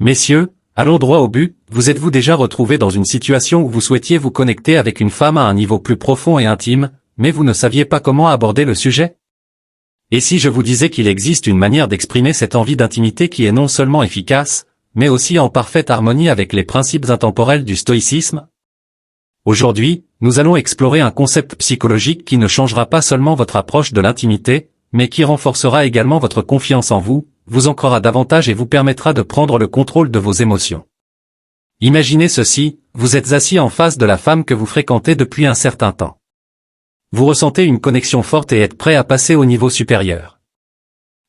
Messieurs, allons droit au but, vous êtes-vous déjà retrouvé dans une situation où vous souhaitiez vous connecter avec une femme à un niveau plus profond et intime, mais vous ne saviez pas comment aborder le sujet? Et si je vous disais qu'il existe une manière d'exprimer cette envie d'intimité qui est non seulement efficace, mais aussi en parfaite harmonie avec les principes intemporels du stoïcisme? Aujourd'hui, nous allons explorer un concept psychologique qui ne changera pas seulement votre approche de l'intimité, mais qui renforcera également votre confiance en vous, vous ancrera davantage et vous permettra de prendre le contrôle de vos émotions. Imaginez ceci, vous êtes assis en face de la femme que vous fréquentez depuis un certain temps. Vous ressentez une connexion forte et êtes prêt à passer au niveau supérieur.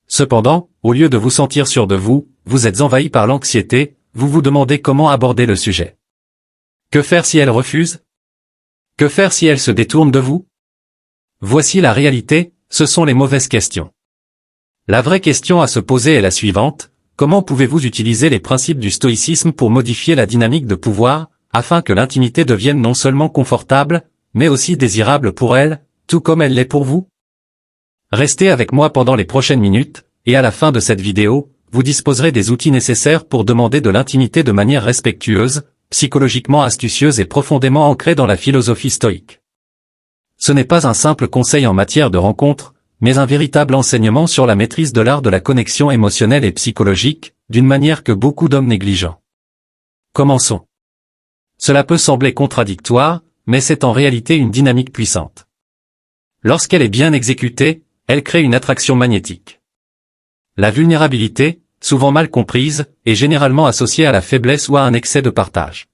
Cependant, au lieu de vous sentir sûr de vous, vous êtes envahi par l'anxiété, vous vous demandez comment aborder le sujet. Que faire si elle refuse? Que faire si elle se détourne de vous? Voici la réalité, ce sont les mauvaises questions. La vraie question à se poser est la suivante, comment pouvez-vous utiliser les principes du stoïcisme pour modifier la dynamique de pouvoir, afin que l'intimité devienne non seulement confortable, mais aussi désirable pour elle, tout comme elle l'est pour vous? Restez avec moi pendant les prochaines minutes, et à la fin de cette vidéo, vous disposerez des outils nécessaires pour demander de l'intimité de manière respectueuse, psychologiquement astucieuse et profondément ancrée dans la philosophie stoïque. Ce n'est pas un simple conseil en matière de rencontre, mais un véritable enseignement sur la maîtrise de l'art de la connexion émotionnelle et psychologique, d'une manière que beaucoup d'hommes négligent. Commençons. Cela peut sembler contradictoire, mais c'est en réalité une dynamique puissante. Lorsqu'elle est bien exécutée, elle crée une attraction magnétique. La vulnérabilité, souvent mal comprise, est généralement associée à la faiblesse ou à un excès de partage.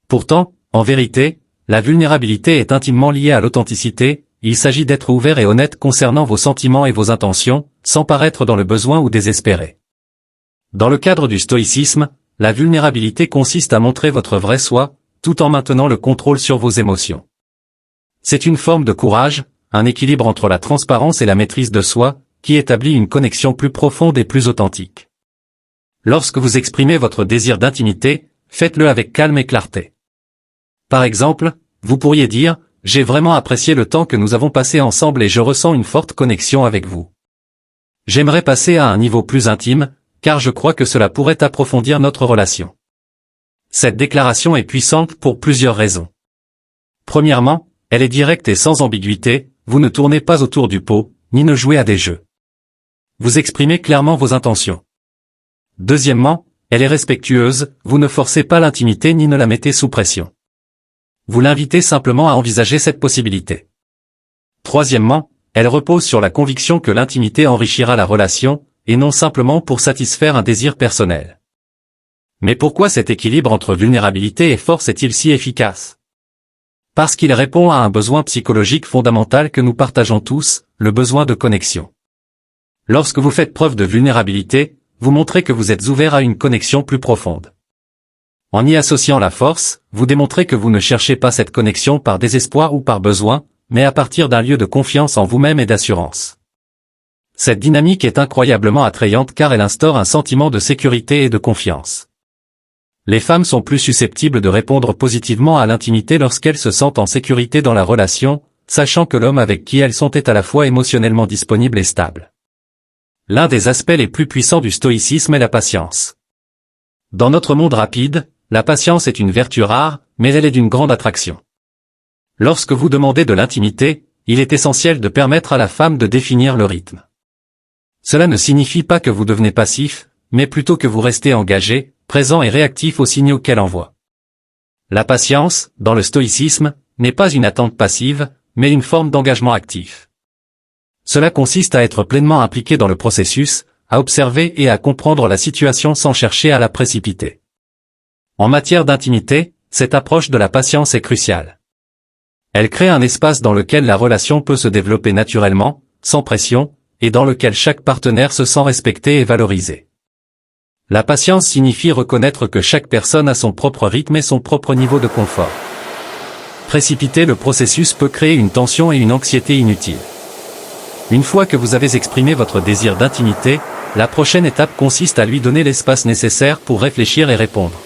Pourtant, en vérité, la vulnérabilité est intimement liée à l'authenticité, il s'agit d'être ouvert et honnête concernant vos sentiments et vos intentions, sans paraître dans le besoin ou désespéré. Dans le cadre du stoïcisme, la vulnérabilité consiste à montrer votre vrai soi, tout en maintenant le contrôle sur vos émotions. C'est une forme de courage, un équilibre entre la transparence et la maîtrise de soi, qui établit une connexion plus profonde et plus authentique. Lorsque vous exprimez votre désir d'intimité, faites-le avec calme et clarté. Par exemple, vous pourriez dire « J'ai vraiment apprécié le temps que nous avons passé ensemble et je ressens une forte connexion avec vous. J'aimerais passer à un niveau plus intime, car je crois que cela pourrait approfondir notre relation. » Cette déclaration est puissante pour plusieurs raisons. Premièrement, elle est directe et sans ambiguïté, vous ne tournez pas autour du pot, ni ne jouez à des jeux. Vous exprimez clairement vos intentions. Deuxièmement, elle est respectueuse, vous ne forcez pas l'intimité ni ne la mettez sous pression. Vous l'invitez simplement à envisager cette possibilité. Troisièmement, elle repose sur la conviction que l'intimité enrichira la relation, et non simplement pour satisfaire un désir personnel. Mais pourquoi cet équilibre entre vulnérabilité et force est-il si efficace? Parce qu'il répond à un besoin psychologique fondamental que nous partageons tous, le besoin de connexion. Lorsque vous faites preuve de vulnérabilité, vous montrez que vous êtes ouvert à une connexion plus profonde. En y associant la force, vous démontrez que vous ne cherchez pas cette connexion par désespoir ou par besoin, mais à partir d'un lieu de confiance en vous-même et d'assurance. Cette dynamique est incroyablement attrayante car elle instaure un sentiment de sécurité et de confiance. Les femmes sont plus susceptibles de répondre positivement à l'intimité lorsqu'elles se sentent en sécurité dans la relation, sachant que l'homme avec qui elles sont est à la fois émotionnellement disponible et stable. L'un des aspects les plus puissants du stoïcisme est la patience. Dans notre monde rapide, la patience est une vertu rare, mais elle est d'une grande attraction. Lorsque vous demandez de l'intimité, il est essentiel de permettre à la femme de définir le rythme. Cela ne signifie pas que vous devenez passif, mais plutôt que vous restez engagé, présent et réactif aux signaux qu'elle envoie. La patience, dans le stoïcisme, n'est pas une attente passive, mais une forme d'engagement actif. Cela consiste à être pleinement impliqué dans le processus, à observer et à comprendre la situation sans chercher à la précipiter. En matière d'intimité, cette approche de la patience est cruciale. Elle crée un espace dans lequel la relation peut se développer naturellement, sans pression, et dans lequel chaque partenaire se sent respecté et valorisé. La patience signifie reconnaître que chaque personne a son propre rythme et son propre niveau de confort. Précipiter le processus peut créer une tension et une anxiété inutiles. Une fois que vous avez exprimé votre désir d'intimité, la prochaine étape consiste à lui donner l'espace nécessaire pour réfléchir et répondre.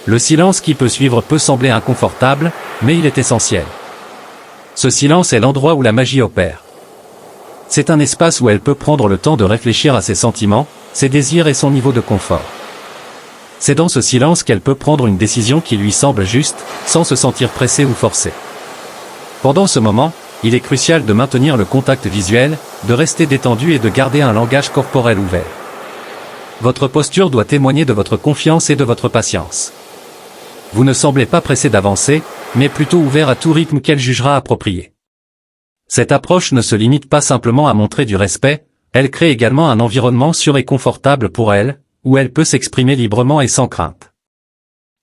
Le silence qui peut suivre peut sembler inconfortable, mais il est essentiel. Ce silence est l'endroit où la magie opère. C'est un espace où elle peut prendre le temps de réfléchir à ses sentiments, ses désirs et son niveau de confort. C'est dans ce silence qu'elle peut prendre une décision qui lui semble juste, sans se sentir pressée ou forcée. Pendant ce moment, il est crucial de maintenir le contact visuel, de rester détendu et de garder un langage corporel ouvert. Votre posture doit témoigner de votre confiance et de votre patience. Vous ne semblez pas pressé d'avancer, mais plutôt ouvert à tout rythme qu'elle jugera approprié. Cette approche ne se limite pas simplement à montrer du respect, elle crée également un environnement sûr et confortable pour elle, où elle peut s'exprimer librement et sans crainte.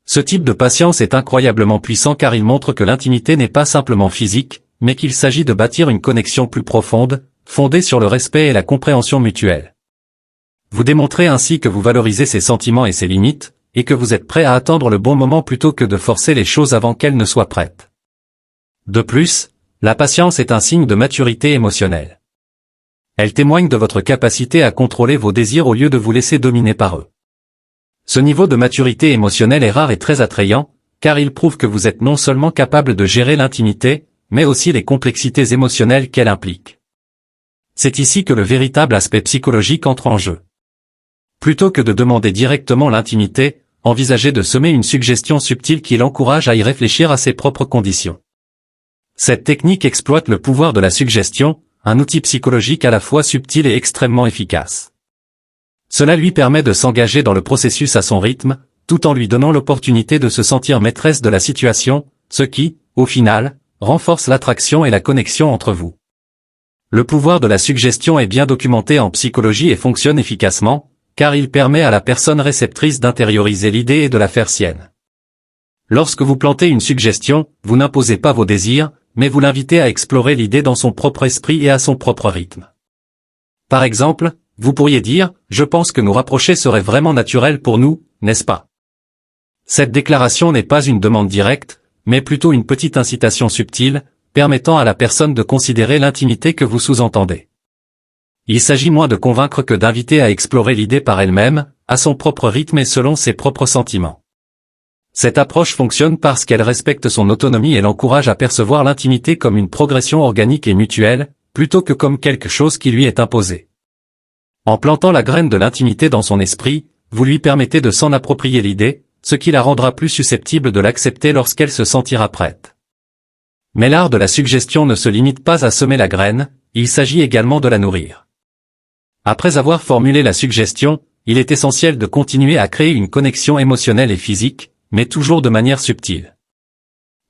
Ce type de patience est incroyablement puissant car il montre que l'intimité n'est pas simplement physique, mais qu'il s'agit de bâtir une connexion plus profonde, fondée sur le respect et la compréhension mutuelle. Vous démontrez ainsi que vous valorisez ses sentiments et ses limites, et que vous êtes prêt à attendre le bon moment plutôt que de forcer les choses avant qu'elles ne soient prêtes. De plus, la patience est un signe de maturité émotionnelle. Elle témoigne de votre capacité à contrôler vos désirs au lieu de vous laisser dominer par eux. Ce niveau de maturité émotionnelle est rare et très attrayant, car il prouve que vous êtes non seulement capable de gérer l'intimité, mais aussi les complexités émotionnelles qu'elle implique. C'est ici que le véritable aspect psychologique entre en jeu. Plutôt que de demander directement l'intimité, envisagez de semer une suggestion subtile qui l'encourage à y réfléchir à ses propres conditions. Cette technique exploite le pouvoir de la suggestion, un outil psychologique à la fois subtil et extrêmement efficace. Cela lui permet de s'engager dans le processus à son rythme, tout en lui donnant l'opportunité de se sentir maîtresse de la situation, ce qui, au final, renforce l'attraction et la connexion entre vous. Le pouvoir de la suggestion est bien documenté en psychologie et fonctionne efficacement, car il permet à la personne réceptrice d'intérioriser l'idée et de la faire sienne. Lorsque vous plantez une suggestion, vous n'imposez pas vos désirs, mais vous l'invitez à explorer l'idée dans son propre esprit et à son propre rythme. Par exemple, vous pourriez dire « Je pense que nous rapprocher serait vraiment naturel pour nous, n'est-ce pas ?» Cette déclaration n'est pas une demande directe, mais plutôt une petite incitation subtile, permettant à la personne de considérer l'intimité que vous sous-entendez. Il s'agit moins de convaincre que d'inviter à explorer l'idée par elle-même, à son propre rythme et selon ses propres sentiments. Cette approche fonctionne parce qu'elle respecte son autonomie et l'encourage à percevoir l'intimité comme une progression organique et mutuelle, plutôt que comme quelque chose qui lui est imposé. En plantant la graine de l'intimité dans son esprit, vous lui permettez de s'en approprier l'idée, ce qui la rendra plus susceptible de l'accepter lorsqu'elle se sentira prête. Mais l'art de la suggestion ne se limite pas à semer la graine, il s'agit également de la nourrir. Après avoir formulé la suggestion, il est essentiel de continuer à créer une connexion émotionnelle et physique, mais toujours de manière subtile.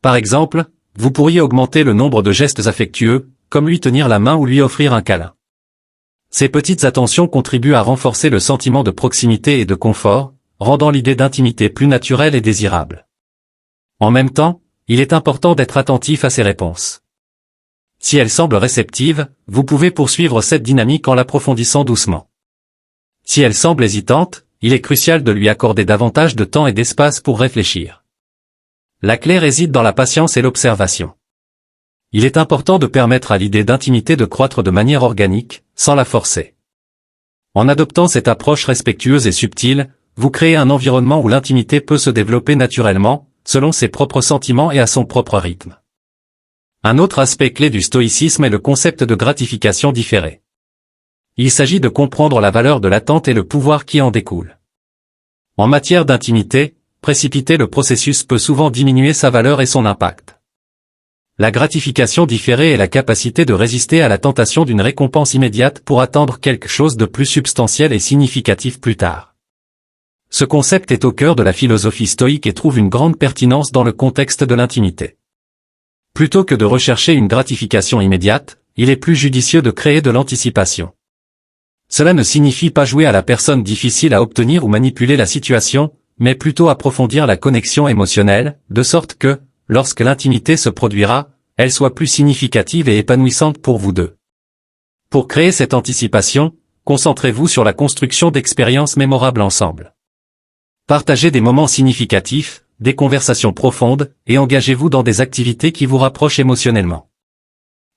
Par exemple, vous pourriez augmenter le nombre de gestes affectueux, comme lui tenir la main ou lui offrir un câlin. Ces petites attentions contribuent à renforcer le sentiment de proximité et de confort, rendant l'idée d'intimité plus naturelle et désirable. En même temps, il est important d'être attentif à ses réponses. Si elle semble réceptive, vous pouvez poursuivre cette dynamique en l'approfondissant doucement. Si elle semble hésitante, il est crucial de lui accorder davantage de temps et d'espace pour réfléchir. La clé réside dans la patience et l'observation. Il est important de permettre à l'idée d'intimité de croître de manière organique, sans la forcer. En adoptant cette approche respectueuse et subtile, vous créez un environnement où l'intimité peut se développer naturellement, selon ses propres sentiments et à son propre rythme. Un autre aspect clé du stoïcisme est le concept de gratification différée. Il s'agit de comprendre la valeur de l'attente et le pouvoir qui en découle. En matière d'intimité, précipiter le processus peut souvent diminuer sa valeur et son impact. La gratification différée est la capacité de résister à la tentation d'une récompense immédiate pour attendre quelque chose de plus substantiel et significatif plus tard. Ce concept est au cœur de la philosophie stoïque et trouve une grande pertinence dans le contexte de l'intimité. Plutôt que de rechercher une gratification immédiate, il est plus judicieux de créer de l'anticipation. Cela ne signifie pas jouer à la personne difficile à obtenir ou manipuler la situation, mais plutôt approfondir la connexion émotionnelle, de sorte que, lorsque l'intimité se produira, elle soit plus significative et épanouissante pour vous deux. Pour créer cette anticipation, concentrez-vous sur la construction d'expériences mémorables ensemble. Partagez des moments significatifs, des conversations profondes, et engagez-vous dans des activités qui vous rapprochent émotionnellement.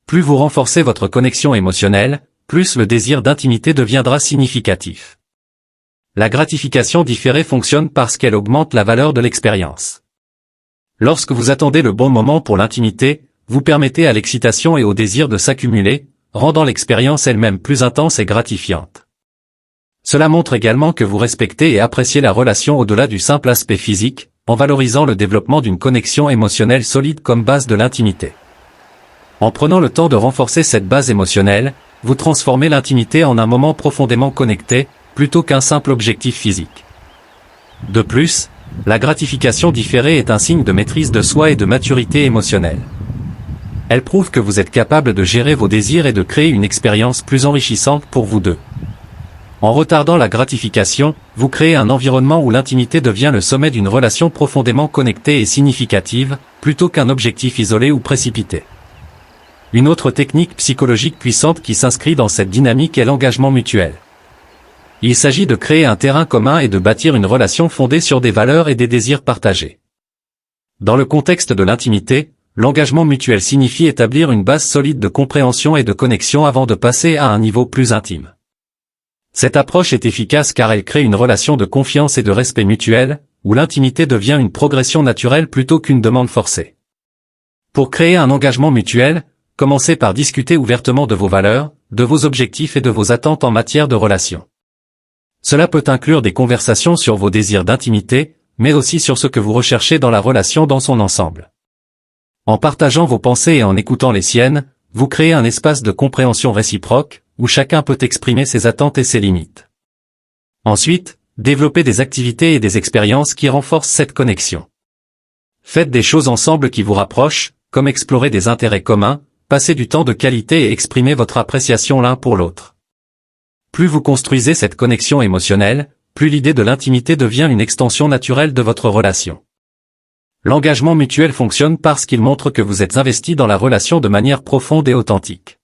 Plus vous renforcez votre connexion émotionnelle, plus le désir d'intimité deviendra significatif. La gratification différée fonctionne parce qu'elle augmente la valeur de l'expérience. Lorsque vous attendez le bon moment pour l'intimité, vous permettez à l'excitation et au désir de s'accumuler, rendant l'expérience elle-même plus intense et gratifiante. Cela montre également que vous respectez et appréciez la relation au-delà du simple aspect physique, en valorisant le développement d'une connexion émotionnelle solide comme base de l'intimité. En prenant le temps de renforcer cette base émotionnelle, vous transformez l'intimité en un moment profondément connecté, plutôt qu'un simple objectif physique. De plus, la gratification différée est un signe de maîtrise de soi et de maturité émotionnelle. Elle prouve que vous êtes capable de gérer vos désirs et de créer une expérience plus enrichissante pour vous deux. En retardant la gratification, vous créez un environnement où l'intimité devient le sommet d'une relation profondément connectée et significative, plutôt qu'un objectif isolé ou précipité. Une autre technique psychologique puissante qui s'inscrit dans cette dynamique est l'engagement mutuel. Il s'agit de créer un terrain commun et de bâtir une relation fondée sur des valeurs et des désirs partagés. Dans le contexte de l'intimité, l'engagement mutuel signifie établir une base solide de compréhension et de connexion avant de passer à un niveau plus intime. Cette approche est efficace car elle crée une relation de confiance et de respect mutuel, où l'intimité devient une progression naturelle plutôt qu'une demande forcée. Pour créer un engagement mutuel, commencez par discuter ouvertement de vos valeurs, de vos objectifs et de vos attentes en matière de relation. Cela peut inclure des conversations sur vos désirs d'intimité, mais aussi sur ce que vous recherchez dans la relation dans son ensemble. En partageant vos pensées et en écoutant les siennes, vous créez un espace de compréhension réciproque, où chacun peut exprimer ses attentes et ses limites. Ensuite, développez des activités et des expériences qui renforcent cette connexion. Faites des choses ensemble qui vous rapprochent, comme explorer des intérêts communs, passer du temps de qualité et exprimer votre appréciation l'un pour l'autre. Plus vous construisez cette connexion émotionnelle, plus l'idée de l'intimité devient une extension naturelle de votre relation. L'engagement mutuel fonctionne parce qu'il montre que vous êtes investi dans la relation de manière profonde et authentique.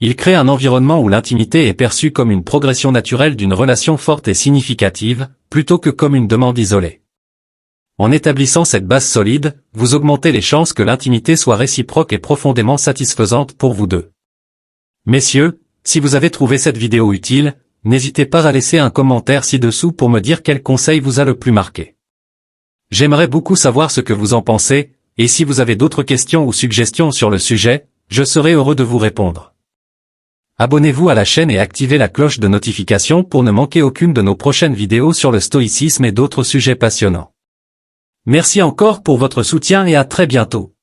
Il crée un environnement où l'intimité est perçue comme une progression naturelle d'une relation forte et significative, plutôt que comme une demande isolée. En établissant cette base solide, vous augmentez les chances que l'intimité soit réciproque et profondément satisfaisante pour vous deux. Messieurs, si vous avez trouvé cette vidéo utile, n'hésitez pas à laisser un commentaire ci-dessous pour me dire quel conseil vous a le plus marqué. J'aimerais beaucoup savoir ce que vous en pensez, et si vous avez d'autres questions ou suggestions sur le sujet, je serai heureux de vous répondre. Abonnez-vous à la chaîne et activez la cloche de notification pour ne manquer aucune de nos prochaines vidéos sur le stoïcisme et d'autres sujets passionnants. Merci encore pour votre soutien et à très bientôt.